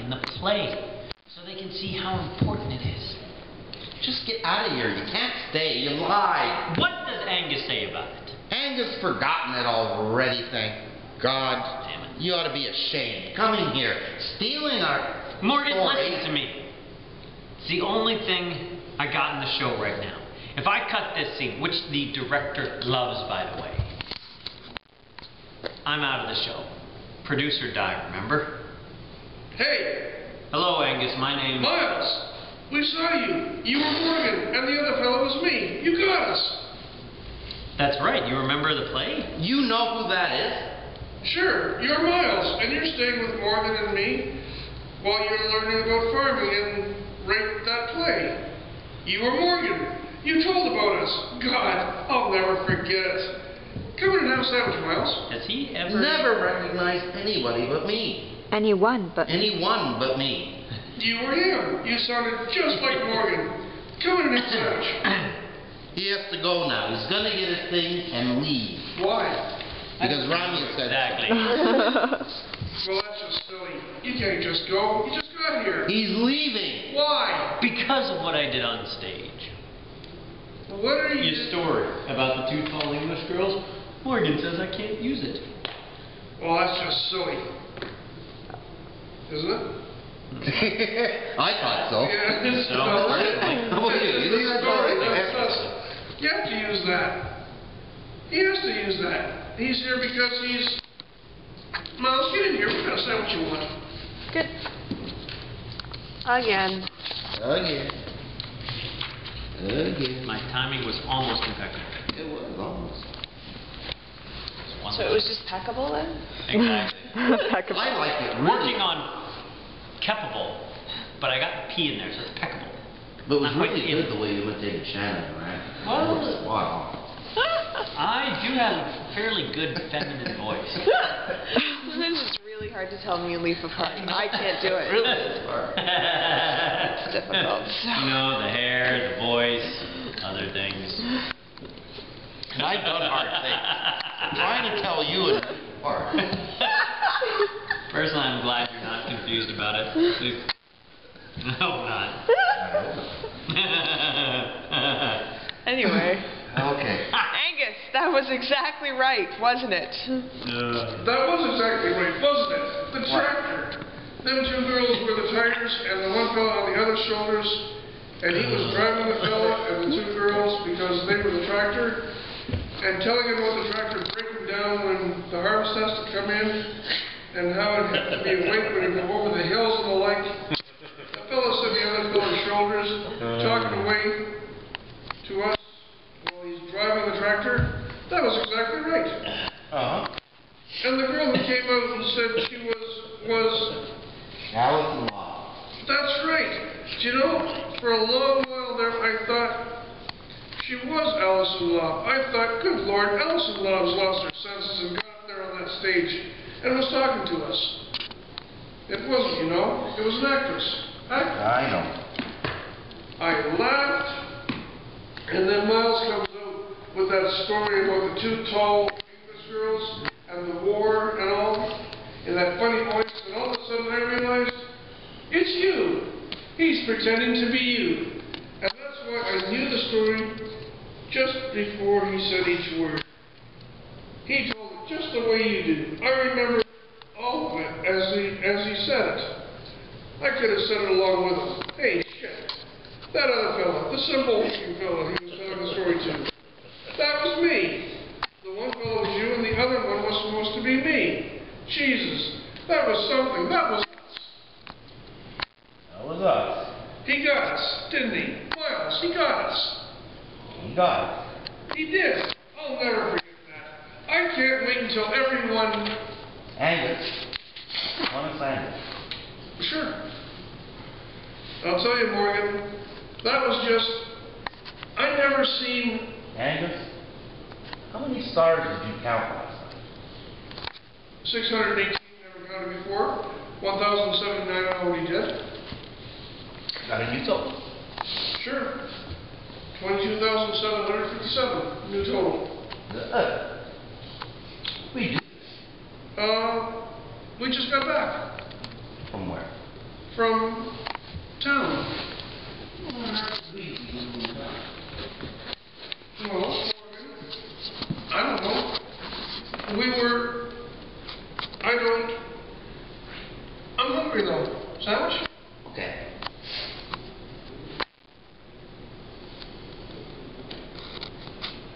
in the play so they can see how important it is. Just get out of here. You can't stay. You lied. What does Angus say about it? Angus forgotten it already, thank God. Damn it. You ought to be ashamed. Coming here, stealing our Morgan, story. listen to me. It's the only thing I got in the show right now. If I cut this scene, which the director loves, by the way, I'm out of the show. Producer died, remember? Hey! Hello, Angus. My name... Miles! We saw you. You were Morgan, and the other fellow was me. You got us. That's right. You remember the play? You know who that is? Sure, you're Miles, and you're staying with Morgan and me while you're learning about farming and write that play. You were Morgan. You told about us. God, I'll never forget it. Come in and have a sandwich, Miles. Has he ever... Never recognized anybody but me. Anyone but me. You were him. You sounded just like Morgan. Come in and have a sandwich. He has to go now. He's gonna get his thing and leave. Why? Because Rami said Exactly. Well, that's just silly. You can't just go. You just got here. he's leaving. Why? Because of what I did on stage. What are you... Your story about the two tall English girls, Morgan says I can't use it. Well, that's just silly. Isn't it? I thought so. Yeah, it's So? How about you? You think that's all right? You have to use that. He has to use that. He's here because he's... Miles, get in here. We're going to say what you want. good. Again. Again. My timing was almost impeccable. It was almost. So it was just peckable then? Exactly. Peckable. I like it. Really. Working on keppable, but I got the P in there, so it's peckable. But it was Not really quite good the way you imitated Shannon, right? Well, Wow. I do have a fairly good feminine voice. Sometimes it's really hard to tell me and leave apart. I can't do it. Really? It's hard. It's difficult. You know, the hair, the voice, other things. And I've done hard things. I'm trying to tell you it's hard. Personally, I'm glad you're not confused about it. No, I'm not. Anyway. Okay. Angus, that was exactly right, wasn't it? That was exactly right, wasn't it? The tractor. Them two girls were the tires, and the one fella on the other shoulders, and he was driving the fella and the two girls because they were the tractor, and telling him about the tractor breaking down when the harvest has to come in, and how it had to be awake when it go over the hills and the like. The fella on the other fella's shoulders, talking away to us while he's driving the tractor. That was exactly right. Uh-huh. And the girl who came out and said she was Alison Law. that's right. Do you know, for a long while there, I thought she was Alison Law. I thought, good Lord, Alison Law has lost her senses and got up there on that stage and was talking to us. It wasn't, you know. It was an actress. I know. I laughed, and then Miles comes out with that story about the two tall English girls and the war and all, in that funny voice, and all of a sudden I realized, it's you. He's pretending to be you. And that's why I knew the story just before he said each word. He told it just the way you do. I remember all of it as he said it. I could have said it along with him. Hey, shit. That other fella, the simple-looking fella he was telling the story to, that was me. The one fellow was you and the other one was supposed to be me. Jesus, that was something. That was us. That was us. He got us, didn't he? Miles, he got us. He got it. He did. I'll never forget that. I can't wait until everyone... Angus. One sandwich. Sure. I'll tell you, Morgan, that was just... I never seen... Angus, how many stars did you count last night? 618, never counted before. 1,079 I already did. Got a new total. Sure. 22,757, new total. We do. We just got back. From where? from town. Well, I don't know. I'm hungry though. Sandwich? Okay.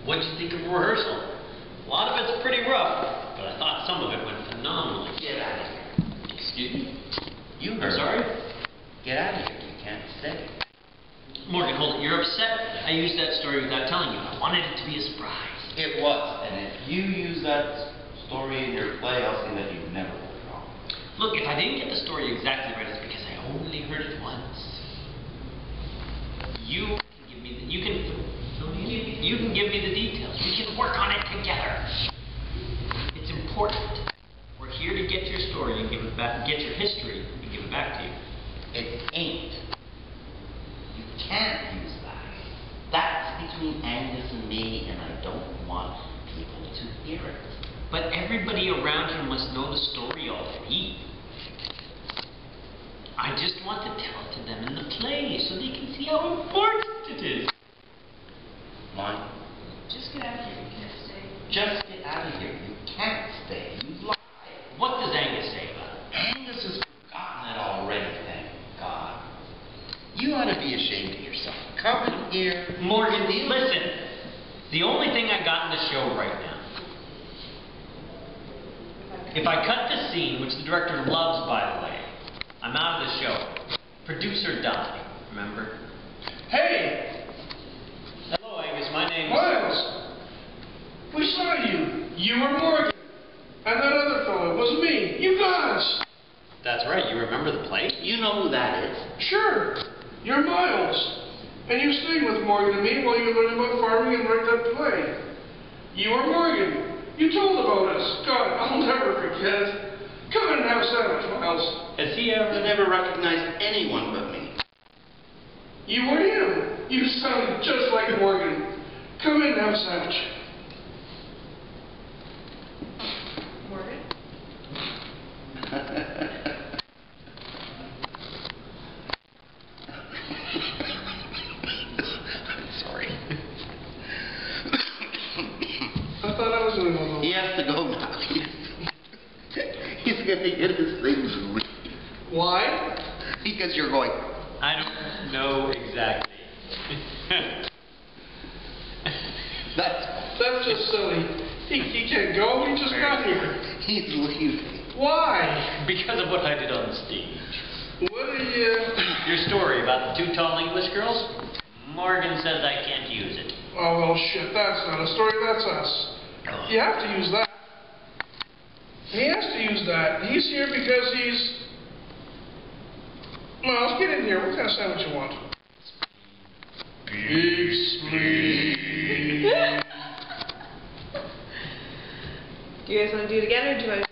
What'd you think of rehearsal? A lot of it's pretty rough, but I thought some of it went phenomenally. Get out of here. Excuse me? You I'm heard sorry? me. Get out of here. You can't stay. Morgan, hold it. You're upset I used that story without telling you. I wanted it to be a surprise. It was. And if you use that story in your play, I'll say that you've never been wrong. Look, if I didn't get the story exactly right, it's because I only heard it once. You can give me the, you can give me the details. We can work on it together. It's important. We're here to get your story and give it back, get your history and give it back to you. It ain't. You can't use that. That's between Angus and me, and I don't want people to hear it. But everybody around here must know the story already. I just want to tell it to them in the play so they can see how important it is. Mine. Just get out of here. You can't stay. Just get out of here. You can't stay. You lie. What does Angus say about it? Angus has forgotten it already, thank God. You ought to be ashamed of yourself. Come in here. Morgan, listen. The only thing I got in the show right now, if I cut this scene, which the director loves, by the way, I'm out of the show. Producer died, remember? Hey! Hello, Angus. My name's... Miles! We saw you. You were Morgan. And that other fellow was me. You got us. That's right. You remember the play? You know who that is. Sure. You're Miles. And you stayed with Morgan and me while you learned about farming and write that play. You were Morgan. You told about us. God, I'll never forget it. Come in and have a sandwich, Miles. Has he You ever... never recognized anyone but me. You were him. You sounded just like Morgan. Come in and have a sandwich. Morgan? I'm sorry. I thought I was doing one. He has to go now. He's going to get his things and leave. Why? Because you're going. I don't know exactly. That's just silly. He can't go. He just got here. He's leaving. Why? Because of what I did on the stage. What are you... Your story about the two tall English girls? Morgan says I can't use it. Oh, well, shit. That's not a story. That's us. You have to use that. He has to use that. He's here because he's... Miles, get in here. What kind of sandwich you want? Big spleen. Do you guys want to do it again, or do you want to